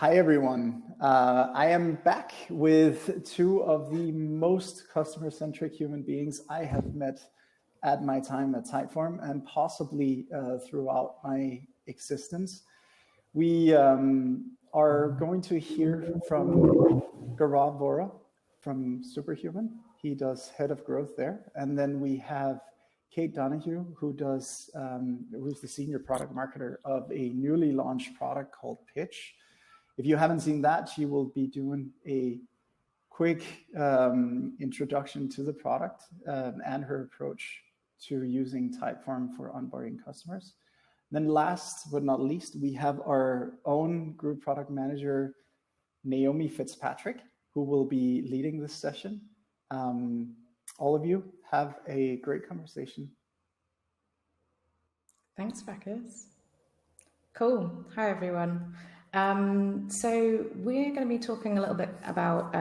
Hi, everyone. I am back with two of the most customer-centric human beings I have met at my time at Typeform and possibly throughout my existence. We are going to hear from Gaurav Vohra from Superhuman. He does head of growth there. And then we have Kate Donahue, who's the senior product marketer of a newly launched product called Pitch. If you haven't seen that, she will be doing a quick introduction to the product and her approach to using Typeform for onboarding customers. Then last but not least, we have our own group product manager, Naomi Fitzpatrick, who will be leading this session. All of you have a great conversation. Thanks, Bacchus. Cool. Hi, everyone. So we're going to be talking a little bit about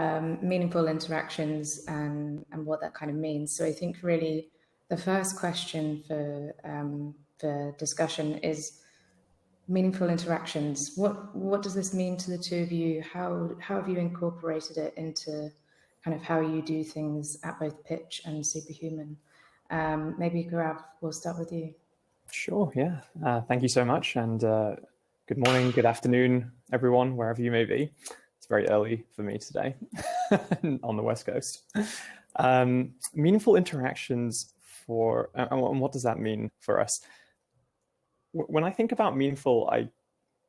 meaningful interactions and what that kind of means. So I think really the first question for discussion is meaningful interactions. What does this mean to the two of you? How have you incorporated it into kind of how you do things at both Pitch and Superhuman? Maybe Gaurav, we'll start with you. Sure, yeah. Thank you so much. And good morning, good afternoon, everyone, wherever you may be. It's very early for me today on the West Coast. Meaningful interactions and what does that mean for us? When I think about meaningful, I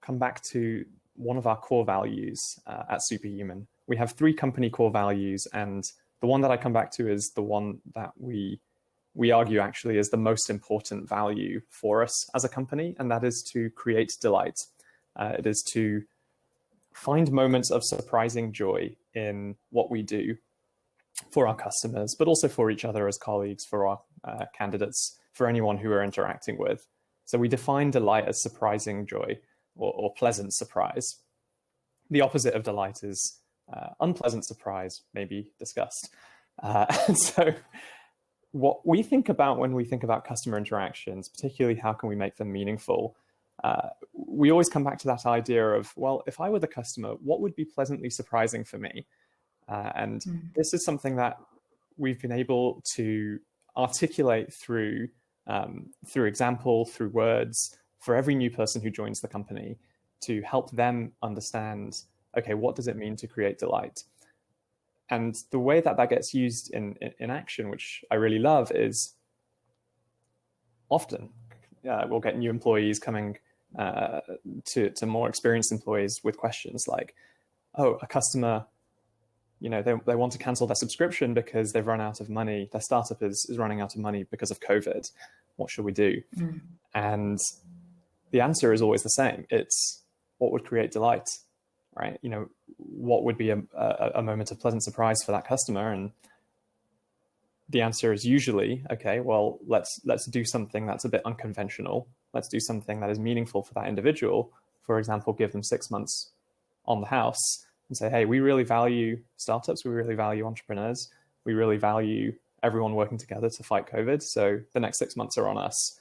come back to one of our core values at Superhuman. We have 3 company core values, and the one that I come back to is the one that we argue actually is the most important value for us as a company, and that is to create delight. It is to find moments of surprising joy in what we do for our customers, but also for each other as colleagues, for our candidates, for anyone who we're interacting with. So we define delight as surprising joy or pleasant surprise. The opposite of delight is unpleasant surprise, maybe disgust. And so what we think about when we think about customer interactions, particularly how can we make them meaningful, we always come back to that idea of, well, if I were the customer, what would be pleasantly surprising for me? This is something that we've been able to articulate through example, through words, for every new person who joins the company, to help them understand, okay, what does it mean to create delight? And the way that gets used in action, which I really love, is often we'll get new employees coming to more experienced employees with questions like, oh, a customer, they want to cancel their subscription because they've run out of money. Their startup is running out of money because of COVID. What should we do? And the answer is always the same. It's what would create delight, right? What would be a moment of pleasant surprise for that customer? And the answer is usually, okay, well, let's do something that's a bit unconventional. Let's do something that is meaningful for that individual. For example, give them 6 months on the house and say, hey, we really value startups. We really value entrepreneurs. We really value everyone working together to fight COVID. So the next 6 months are on us.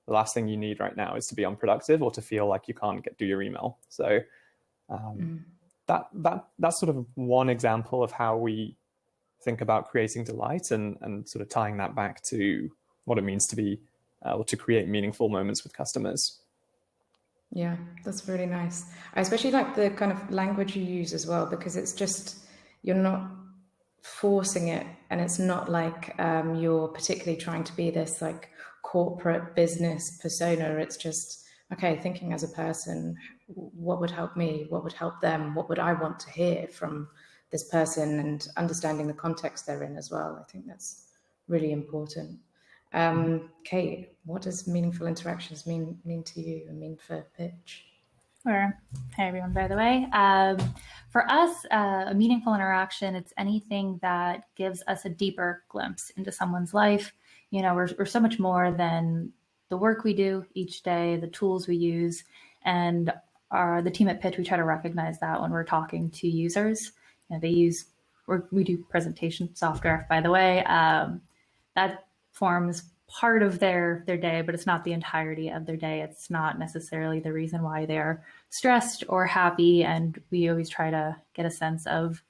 The last thing you need right now is to be unproductive or to feel like you can't do your email. So that's sort of one example of how we think about creating delight and sort of tying that back to what it means to be or to create meaningful moments with customers. Yeah, that's really nice. I especially like the kind of language you use as well, because it's just, you're not forcing it, and it's not like you're particularly trying to be this like corporate business persona. It's just, okay, thinking as a person, what would help me? What would help them? What would I want to hear from this person, and understanding the context they're in as well. I think that's really important. Kate, what does meaningful interactions mean to you and mean for Pitch? Sure. Hi, everyone, by the way. For us, a meaningful interaction, it's anything that gives us a deeper glimpse into someone's life. We're so much more than the work we do each day, the tools we use, and the team at Pitch, we try to recognize that when we're talking to users. We do presentation software, by the way. That forms part of their day, but it's not the entirety of their day. It's not necessarily the reason why they're stressed or happy. And we always try to get a sense of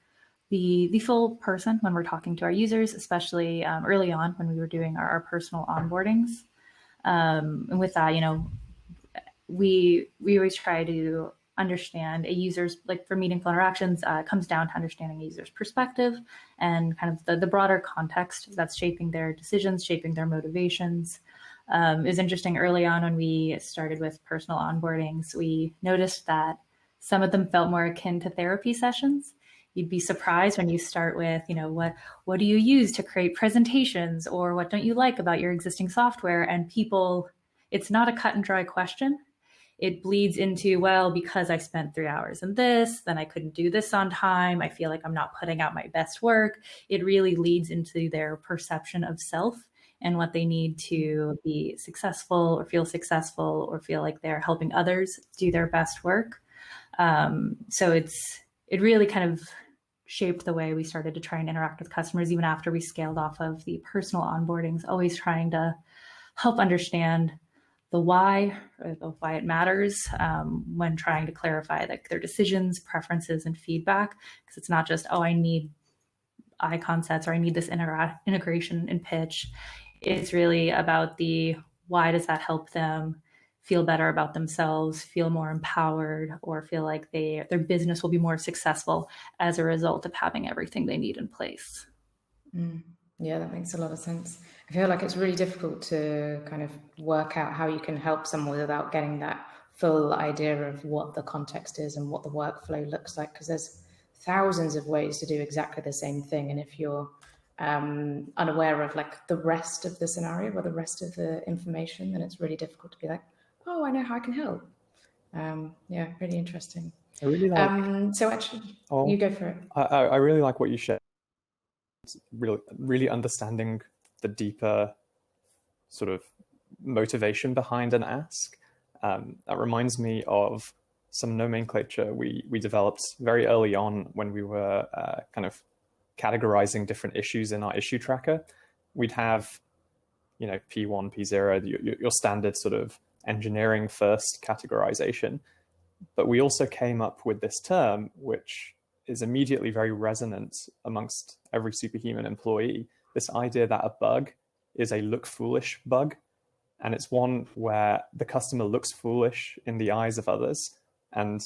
the full person when we're talking to our users, especially early on when we were doing our personal onboardings. And with that, we always try to understand a user's, like for meaningful interactions, comes down to understanding a user's perspective and kind of the broader context that's shaping their decisions, shaping their motivations. It was interesting early on when we started with personal onboardings, we noticed that some of them felt more akin to therapy sessions. You'd be surprised when you start with, what do you use to create presentations, or what don't you like about your existing software? And people, it's not a cut and dry question. It bleeds into, well, because I spent 3 hours in this, then I couldn't do this on time. I feel like I'm not putting out my best work. It really leads into their perception of self and what they need to be successful or feel like they're helping others do their best work. So it really kind of shaped the way we started to try and interact with customers, even after we scaled off of the personal onboardings, always trying to help understand the why, or the why it matters when trying to clarify like their decisions, preferences, and feedback. Because it's not just, I need icon sets, or I need this integration in pitch. It's really about the why does that help them feel better about themselves, feel more empowered, or feel like their business will be more successful as a result of having everything they need in place. Yeah, that makes a lot of sense. I feel like it's really difficult to kind of work out how you can help someone without getting that full idea of what the context is and what the workflow looks like, because there's thousands of ways to do exactly the same thing. And if you're unaware of like the rest of the scenario or the rest of the information, then it's really difficult to be like, oh, I know how I can help. Yeah, really interesting. I really like. So actually, you go for it. I really like what you shared. Really understanding the deeper sort of motivation behind an ask. That reminds me of some nomenclature we developed very early on when we were kind of categorizing different issues in our issue tracker. We'd have, P1, P0, your standard sort of engineering first categorization. But we also came up with this term, which is immediately very resonant amongst every Superhuman employee, this idea that a bug is a look foolish bug. And it's one where the customer looks foolish in the eyes of others. And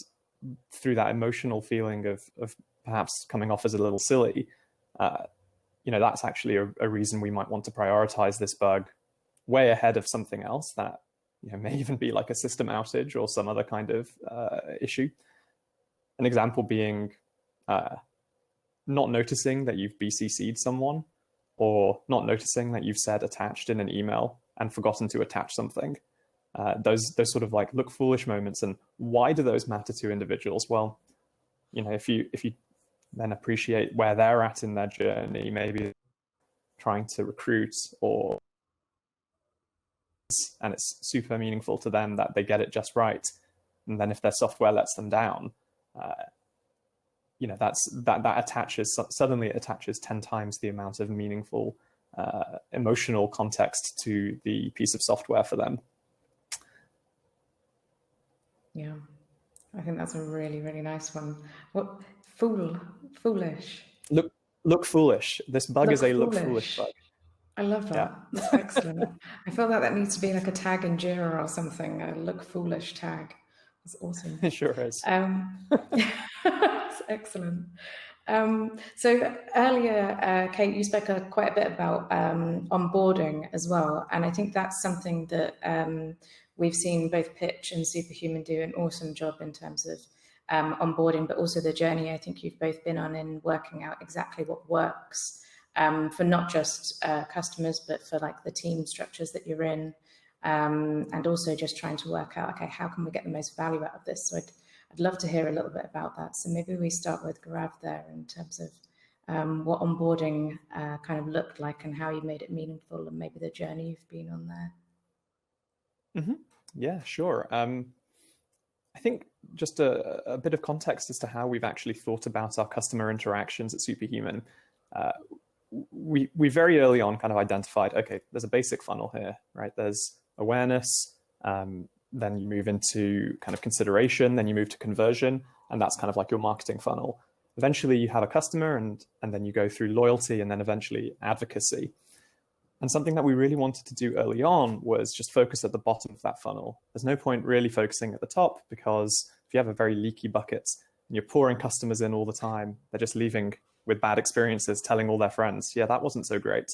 through that emotional feeling of perhaps coming off as a little silly, that's actually a reason we might want to prioritize this bug way ahead of something else that may even be like a system outage or some other kind of issue. An example being not noticing that you've BCC'd someone, or not noticing that you've said attached in an email and forgotten to attach something. Those sort of like look foolish moments. And why do those matter to individuals? Well, if you then appreciate where they're at in their journey, maybe trying to recruit, and it's super meaningful to them that they get it just right. And then if their software lets them down, that suddenly attaches 10 times the amount of meaningful emotional context to the piece of software for them. Yeah, I think that's a really, really nice one. What foolish? Look foolish. This bug is a look foolish bug. I love that. Yeah. That's excellent. I feel like that needs to be like a tag in Jira or something, a look foolish tag. That's awesome. It sure is. That's excellent. So earlier, Kate, you spoke quite a bit about onboarding as well. And I think that's something that we've seen both Pitch and Superhuman do an awesome job in terms of onboarding, but also the journey I think you've both been on in working out exactly what works for not just customers, but for like the team structures that you're in, and also just trying to work out, okay, how can we get the most value out of this? So I'd love to hear a little bit about that. So maybe we start with Gaurav there in terms of what onboarding kind of looked like and how you made it meaningful, and maybe the journey you've been on there. Mm-hmm. Yeah, sure. I think just a bit of context as to how we've actually thought about our customer interactions at Superhuman. we very early on kind of identified, okay, there's a basic funnel here, right? There's awareness, then you move into kind of consideration, then you move to conversion, and that's kind of like your marketing funnel. Eventually you have a customer, and then you go through loyalty, and then eventually advocacy. And something that we really wanted to do early on was just focus at the bottom of that funnel. There's no point really focusing at the top, because if you have a very leaky bucket and you're pouring customers in all the time, they're just leaving with bad experiences, telling all their friends, yeah, that wasn't so great.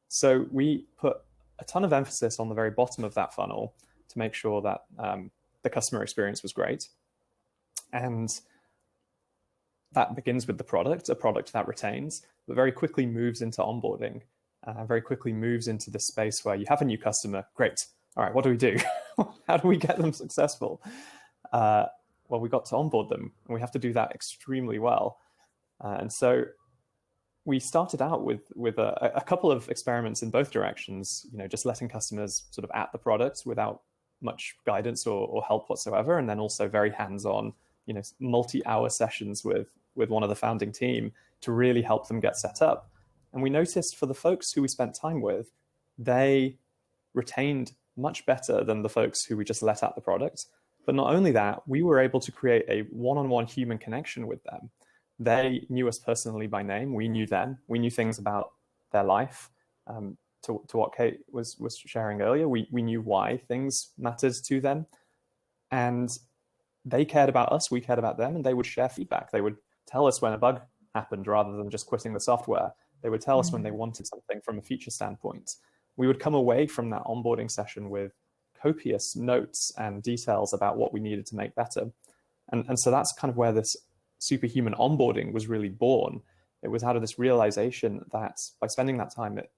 So we put a ton of emphasis on the very bottom of that funnel to make sure that the customer experience was great. And that begins with the product, a product that retains, but very quickly moves into onboarding, very quickly moves into the space where you have a new customer. Great. All right, what do we do? How do we get them successful? Well, we got to onboard them, and we have to do that extremely well. And so we started out with a couple of experiments in both directions, just letting customers sort of at the product without much guidance or help whatsoever. And then also very hands-on, multi-hour sessions with one of the founding team to really help them get set up. And we noticed for the folks who we spent time with, they retained much better than the folks who we just let at the product. But not only that, we were able to create a one-on-one human connection with them. They knew us personally by name. We knew them. We knew things about their life. To what Kate was sharing earlier, we knew why things mattered to them. And they cared about us, we cared about them, and they would share feedback. They would tell us when a bug happened rather than just quitting the software. They would tell us when they wanted something from a feature standpoint. We would come away from that onboarding session with copious notes and details about what we needed to make better. And so that's kind of where this superhuman onboarding was really born. It was out of this realization that by spending that time, it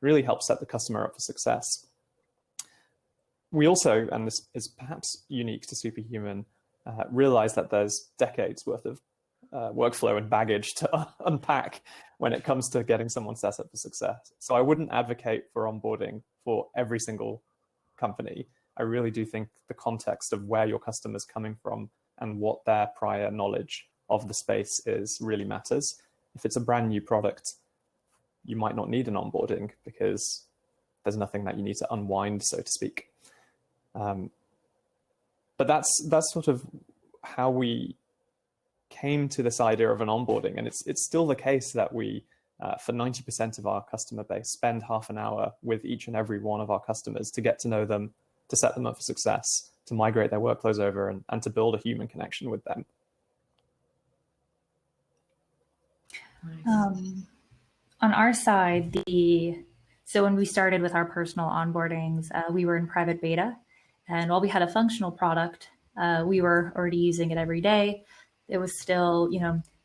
really helps set the customer up for success. We also, and this is perhaps unique to Superhuman, realize that there's decades worth of workflow and baggage to unpack when it comes to getting someone set up for success. So I wouldn't advocate for onboarding for every single company. I really do think the context of where your customer's coming from and what their prior knowledge of the space is really matters. If it's a brand new product, you might not need an onboarding because there's nothing that you need to unwind, so to speak. But that's sort of how we came to this idea of an onboarding. And it's still the case that we, for 90% of our customer base, spend half an hour with each and every one of our customers to get to know them, to set them up for success, to migrate their workflows over, and to build a human connection with them. On our side, so when we started with our personal onboardings, we were in private beta. And while we had a functional product, we were already using it every day. It was still,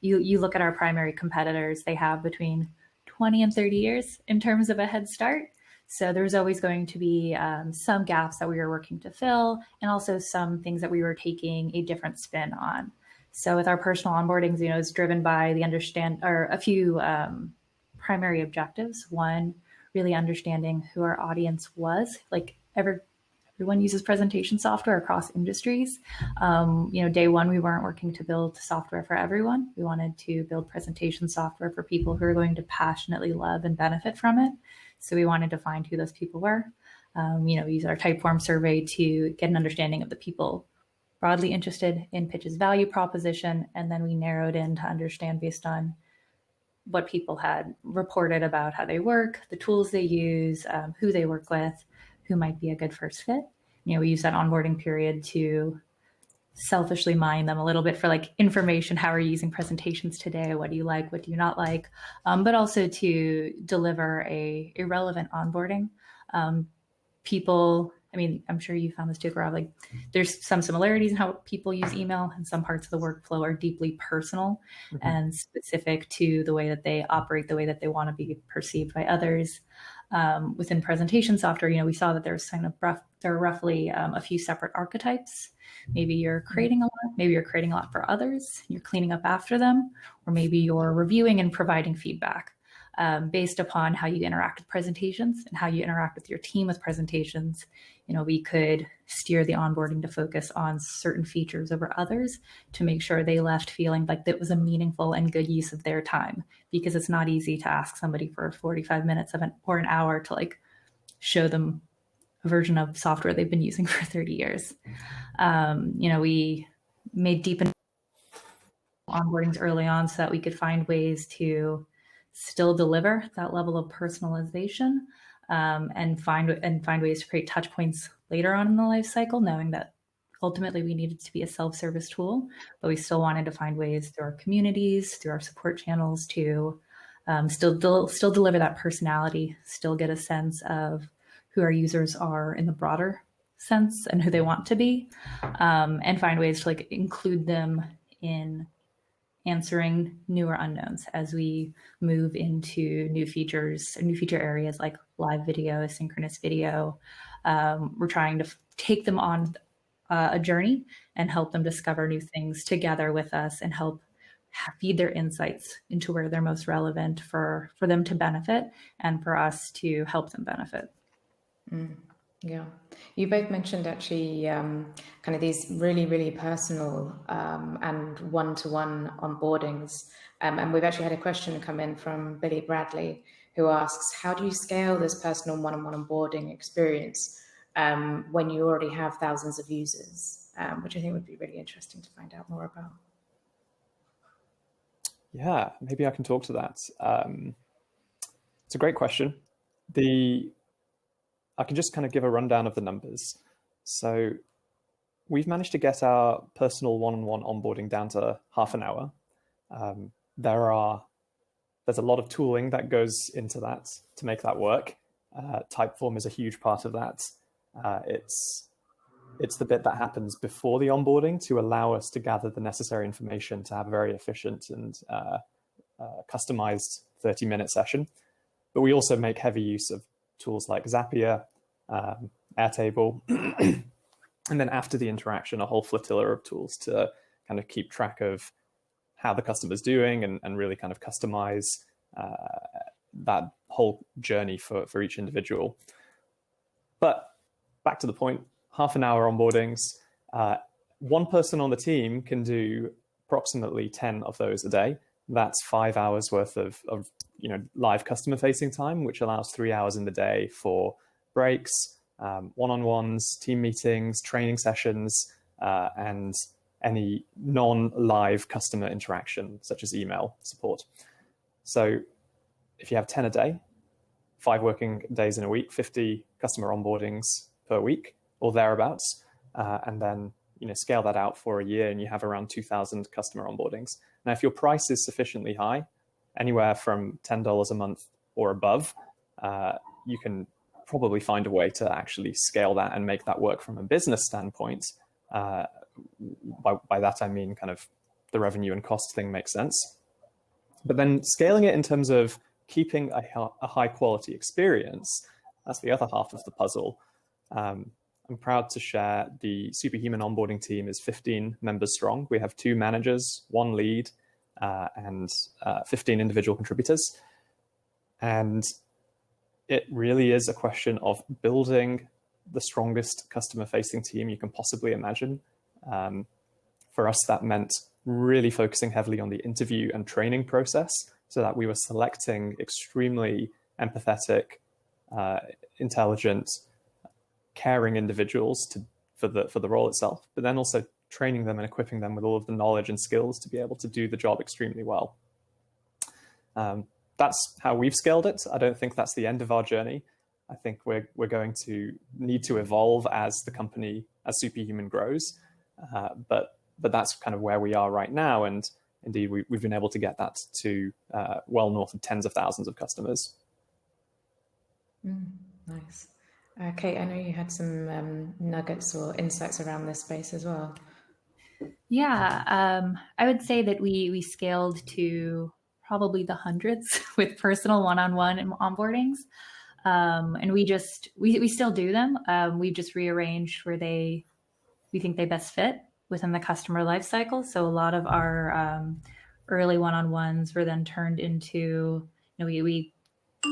you look at our primary competitors, they have between 20 and 30 years in terms of a head start. So there's always going to be some gaps that we were working to fill, and also some things that we were taking a different spin on. So with our personal onboardings, it's driven by a few primary objectives. One, really understanding who our audience was. Like everyone uses presentation software across industries. Day one, we weren't working to build software for everyone. We wanted to build presentation software for people who are going to passionately love and benefit from it. So we wanted to find who those people were. We use our Typeform survey to get an understanding of the people broadly interested in Pitch's value proposition. And then we narrowed in to understand based on what people had reported about how they work, the tools they use, who they work with, who might be a good first fit. We use that onboarding period to selfishly mine them a little bit for information. How are you using presentations today? What do you like? What do you not like? But also to deliver a relevant onboarding. People, I'm sure you found this too, Gaurav, there's some similarities in how people use email, and some parts of the workflow are deeply personal and specific to the way that they operate, the way that they want to be perceived by others. Within presentation software, we saw that there's there are roughly a few separate archetypes. Maybe you're creating a lot, maybe you're creating a lot for others, you're cleaning up after them, or maybe you're reviewing and providing feedback. based upon how you interact with presentations and how you interact with your team with presentations. We could steer the onboarding to focus on certain features over others to make sure they left feeling like that was a meaningful and good use of their time, because it's not easy to ask somebody for 45 minutes or an hour to like show them a version of software they've been using for 30 years. We made deep onboardings early on so that we could find ways to still deliver that level of personalization, and find ways to create touch points later on in the life cycle, knowing that ultimately we needed to be a self-service tool, but we still wanted to find ways through our communities, through our support channels to still deliver that personality, still get a sense of who our users are in the broader sense and who they want to be, and find ways to like include them in answering newer unknowns as we move into new feature areas like live video, synchronous video. We're trying to take them on a journey and help them discover new things together with us and help feed their insights into where they're most relevant for them to benefit and for us to help them benefit. Yeah, you both mentioned actually kind of these really, really personal and one-to-one onboardings. And we've actually had a question come in from Billy Bradley, who asks, how do you scale this personal one-on-one onboarding experience when you already have thousands of users? Which I think would be really interesting to find out more about. Yeah, maybe I can talk to that. It's a great question. I can just kind of give a rundown of the numbers. So we've managed to get our personal one-on-one onboarding down to half an hour. There's a lot of tooling that goes into that to make that work. Typeform is a huge part of that. It's the bit that happens before the onboarding to allow us to gather the necessary information to have a very efficient and customized 30-minute session. But we also make heavy use of tools like Zapier, Airtable, and then after the interaction, a whole flotilla of tools to kind of keep track of how the customer's doing and really kind of customize that whole journey for each individual. But back to the point, half an hour onboardings, one person on the team can do approximately 10 of those a day. That's 5 hours worth of live customer facing time, which allows 3 hours in the day for breaks, one-on-ones, team meetings, training sessions, and any non-live customer interaction, such as email support. So if you have 10 a day, 5 working days in a week, 50 customer onboardings per week or thereabouts, and then scale that out for a year and you have around 2,000 customer onboardings. Now, if your price is sufficiently high, anywhere from $10 a month or above, you can probably find a way to actually scale that and make that work from a business standpoint. By that, I mean kind of the revenue and cost thing makes sense. But then scaling it in terms of keeping a high quality experience, that's the other half of the puzzle. I'm proud to share the Superhuman onboarding team is 15 members strong. We have 2 managers, 1 lead, and 15 individual contributors. And it really is a question of building the strongest customer-facing team you can possibly imagine. For us, that meant really focusing heavily on the interview and training process so that we were selecting extremely empathetic, intelligent, caring individuals for the role itself, but then also training them and equipping them with all of the knowledge and skills to be able to do the job extremely well. That's how we've scaled it. I don't think that's the end of our journey. I think we're going to need to evolve as the company, as Superhuman grows. But that's kind of where we are right now. And indeed, we've been able to get that to well north of tens of thousands of customers. Nice. Kate, I know you had some nuggets or insights around this space as well. Yeah, I would say that we scaled to probably the hundreds with personal one-on-one onboardings. And we still do them. We've just rearranged where we think they best fit within the customer lifecycle. So a lot of our early one-on-ones were then turned into we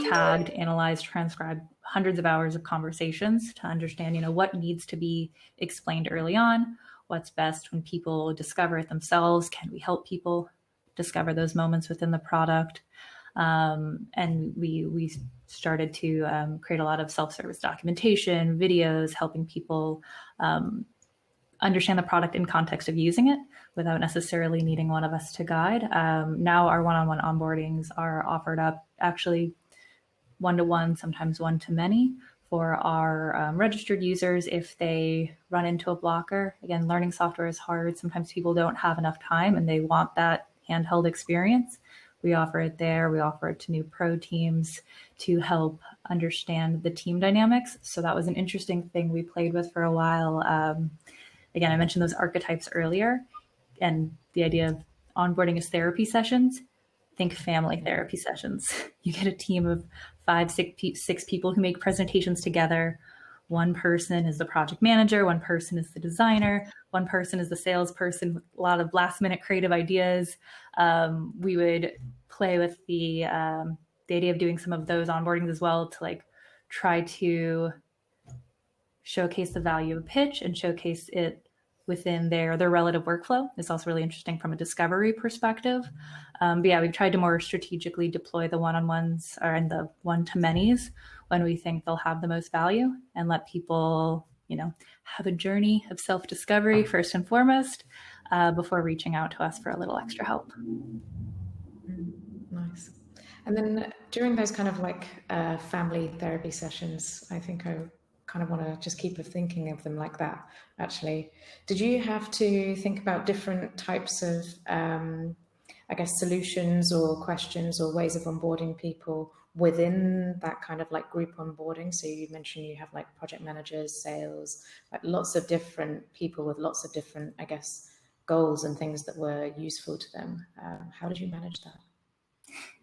tagged, analyzed, transcribed hundreds of hours of conversations to understand, what needs to be explained early on, what's best when people discover it themselves. Can we help people discover those moments within the product? And we started to create a lot of self-service documentation, videos, helping people understand the product in context of using it without necessarily needing one of us to guide. Now our one-on-one onboardings are offered up actually one-to-one, sometimes one-to-many for our registered users if they run into a blocker. Again, learning software is hard. Sometimes people don't have enough time and they want that handheld experience. We offer it there. We offer it to new pro teams to help understand the team dynamics. So that was an interesting thing we played with for a while. Again, I mentioned those archetypes earlier, and the idea of onboarding as therapy sessions. Think family therapy sessions. You get a team of 5, 6 people who make presentations together. One person is the project manager, one person is the designer, one person is the salesperson with a lot of last minute creative ideas. We would play with the idea of doing some of those onboardings as well to try to showcase the value of pitch and showcase it within their relative workflow. It's also really interesting from a discovery perspective. But yeah, we've tried to more strategically deploy the one-on-ones and the one-to-manys when we think they'll have the most value, and let people, have a journey of self-discovery first and foremost before reaching out to us for a little extra help. Nice. And then during those kind of family therapy sessions, I think I kind of want to just keep thinking of them like that, actually. Did you have to think about different types of, solutions or questions or ways of onboarding people within that kind of group onboarding? So you mentioned you have project managers, sales, lots of different people with lots of different, goals and things that were useful to them. How did you manage that?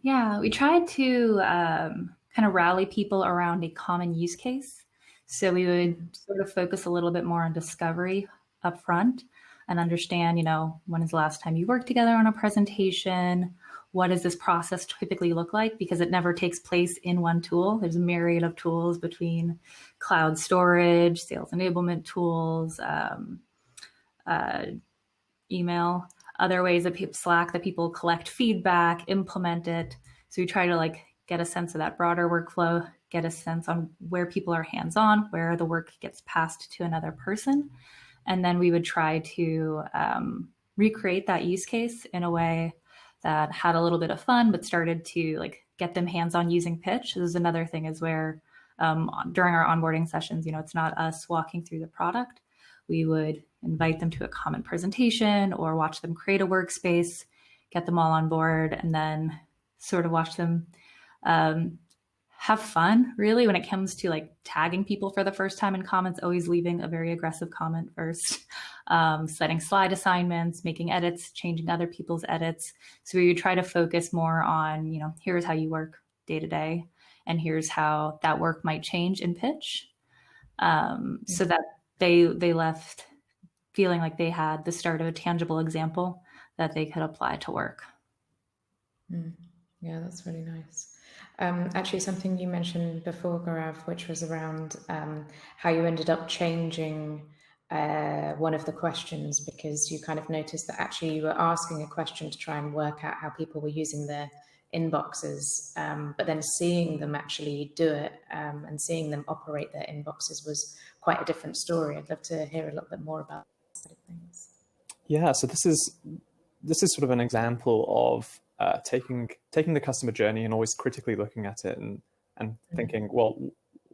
Yeah, we tried to kind of rally people around a common use case. So we would sort of focus a little bit more on discovery up front and understand, when is the last time you worked together on a presentation? What does this process typically look like? Because it never takes place in one tool. There's a myriad of tools between cloud storage, sales enablement tools, email, other ways of Slack that people collect feedback, implement it. So we try to get a sense of that broader workflow, get a sense on where people are hands-on, where the work gets passed to another person. And then we would try to recreate that use case in a way that had a little bit of fun, but started to get them hands-on using pitch. This is another thing is where during our onboarding sessions, it's not us walking through the product. We would invite them to a common presentation or watch them create a workspace, get them all on board, and then sort of watch them have fun, really, when it comes to tagging people for the first time in comments, always leaving a very aggressive comment first, setting slide assignments, making edits, changing other people's edits. So we would try to focus more on, here's how you work day to day, and here's how that work might change in pitch, so that they left feeling like they had the start of a tangible example that they could apply to work. Yeah, that's really nice. Actually, something you mentioned before, Gaurav, which was around how you ended up changing one of the questions because you kind of noticed that actually you were asking a question to try and work out how people were using their inboxes, but then seeing them actually do it and seeing them operate their inboxes was quite a different story. I'd love to hear a little bit more about that sort of things. Yeah, so this is sort of an example of taking the customer journey and always critically looking at it and thinking, well,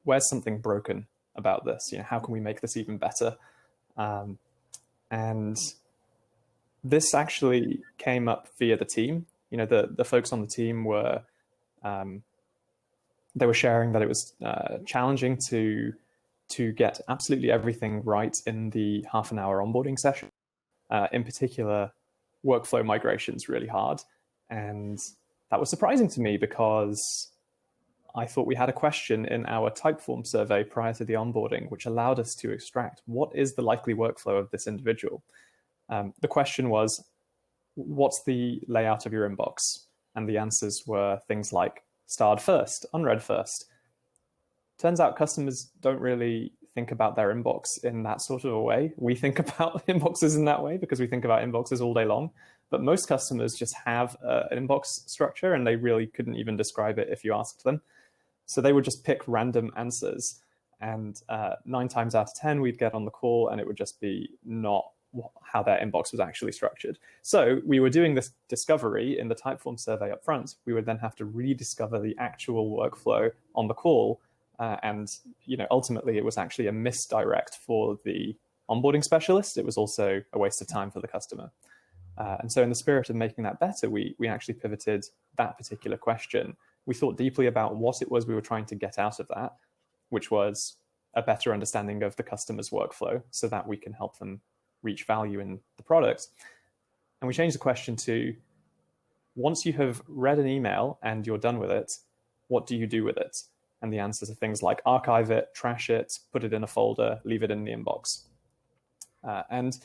where's something broken about this? How can we make this even better? And this actually came up via the team. The folks on the team were they were sharing that it was challenging to get absolutely everything right in the half-an-hour onboarding session. In particular, workflow migration's really hard. And that was surprising to me because I thought we had a question in our Typeform survey prior to the onboarding, which allowed us to extract what is the likely workflow of this individual. The question was, what's the layout of your inbox? And the answers were things like starred first, unread first. Turns out customers don't really think about their inbox in that sort of a way. We think about inboxes in that way because we think about inboxes all day long. But most customers just have an inbox structure, and they really couldn't even describe it if you asked them. So they would just pick random answers. And 9 times out of 10, we'd get on the call and it would just be not how their inbox was actually structured. So we were doing this discovery in the Typeform survey up front. We would then have to rediscover the actual workflow on the call. And ultimately, it was actually a misdirect for the onboarding specialist. It was also a waste of time for the customer. And so in the spirit of making that better, we actually pivoted that particular question. We thought deeply about what it was we were trying to get out of that, which was a better understanding of the customer's workflow so that we can help them reach value in the product. And we changed the question to, once you have read an email and you're done with it, what do you do with it? And the answers are things like archive it, trash it, put it in a folder, leave it in the inbox. And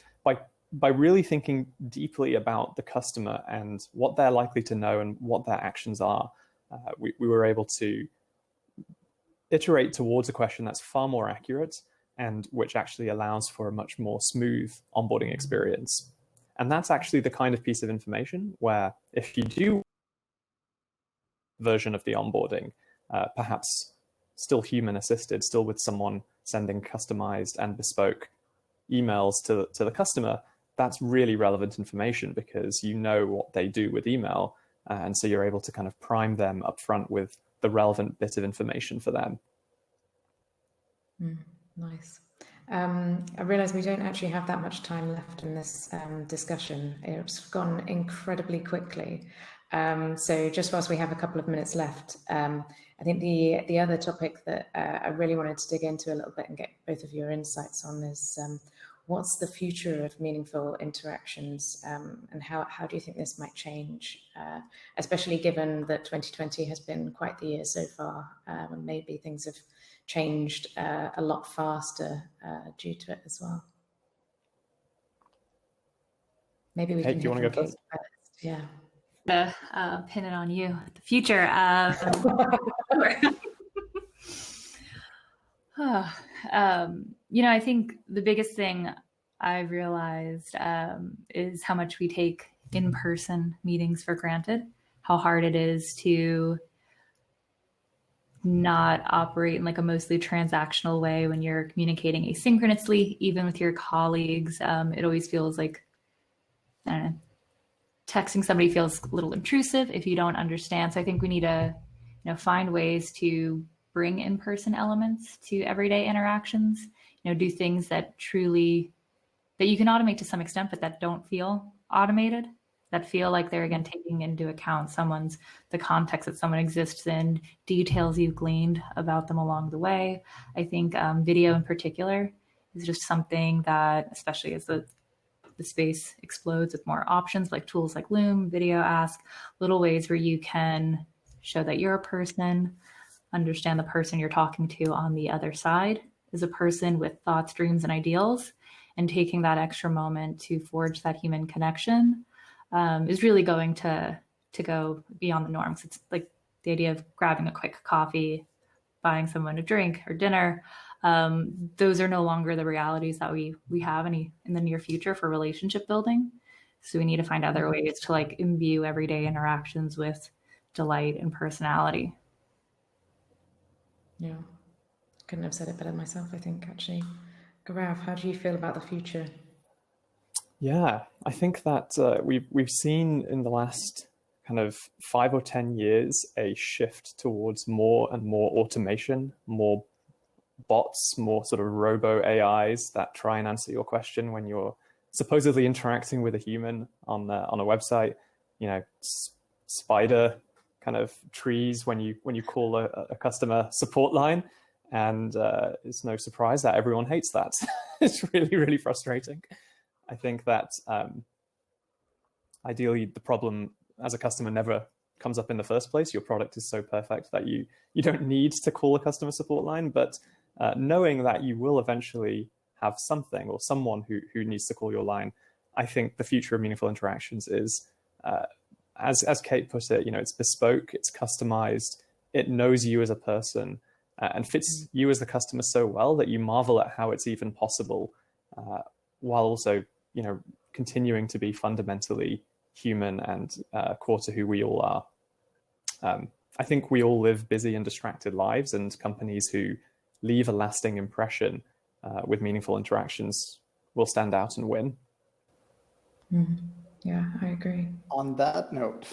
by really thinking deeply about the customer and what they're likely to know and what their actions are, we were able to iterate towards a question that's far more accurate and which actually allows for a much more smooth onboarding experience. And that's actually the kind of piece of information where if you do version of the onboarding, perhaps still human assisted, still with someone sending customized and bespoke emails to the customer, that's really relevant information because you know what they do with email. And so you're able to kind of prime them up front with the relevant bit of information for them. Nice. I realize we don't actually have that much time left in this discussion. It's gone incredibly quickly. So just whilst we have a couple of minutes left, I think the other topic that I really wanted to dig into a little bit and get both of your insights on is what's the future of meaningful interactions, and how do you think this might change, especially given that 2020 has been quite the year so far, and maybe things have changed a lot faster due to it as well. Maybe we Hey, can do you want to go first? Yeah. Pin it on you. The future. I think the biggest thing I've realized is how much we take in-person meetings for granted, how hard it is to not operate in like a mostly transactional way when you're communicating asynchronously, even with your colleagues. It always feels like, I don't know, texting somebody feels a little intrusive if you don't understand. So I think we need to, find ways to bring in-person elements to everyday interactions, do things that you can automate to some extent, but that don't feel automated, that feel like they're, again, taking into account the context that someone exists in, details you've gleaned about them along the way. I think video in particular is just something that, especially as the space explodes with more options like tools like Loom, Video Ask, little ways where you can show that you're a person, understand the person you're talking to on the other side is a person with thoughts, dreams, and ideals, and taking that extra moment to forge that human connection is really going to go beyond the norms. It's like the idea of grabbing a quick coffee, buying someone a drink or dinner. Those are no longer the realities that we have in the near future for relationship building. So we need to find other ways to like imbue everyday interactions with delight and personality. Yeah, couldn't have said it better myself, I think, actually. Gaurav, how do you feel about the future? Yeah, I think that we've seen in the last kind of 5 or 10 years a shift towards more and more automation, more bots, more sort of robo AIs that try and answer your question when you're supposedly interacting with a human on a website. Spider kind of trees when you call a customer support line, and it's no surprise that everyone hates that. It's really, really frustrating. I think that ideally the problem as a customer never comes up in the first place. Your product is so perfect that you don't need to call a customer support line, but knowing that you will eventually have something or someone who needs to call your line, I think the future of meaningful interactions is, as Kate put it, it's bespoke, it's customized, it knows you as a person and fits you as the customer so well that you marvel at how it's even possible, while also, continuing to be fundamentally human and core to who we all are. I think we all live busy and distracted lives, and companies who leave a lasting impression with meaningful interactions will stand out and win. Yeah, I agree. On that note,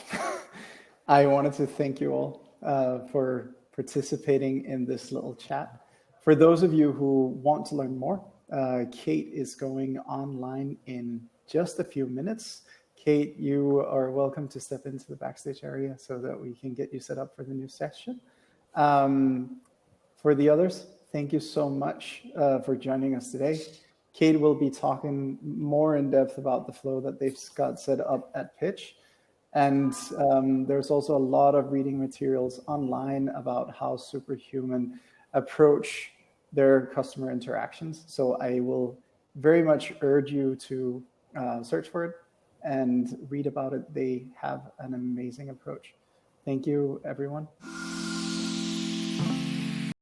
I wanted to thank you all for participating in this little chat. For those of you who want to learn more, Kate is going online in just a few minutes. Kate, you are welcome to step into the backstage area so that we can get you set up for the new session. For the others, thank you so much for joining us today. Kate will be talking more in depth about the flow that they've got set up at Pitch. And there's also a lot of reading materials online about how Superhuman approach their customer interactions. So I will very much urge you to search for it and read about it. They have an amazing approach. Thank you, everyone.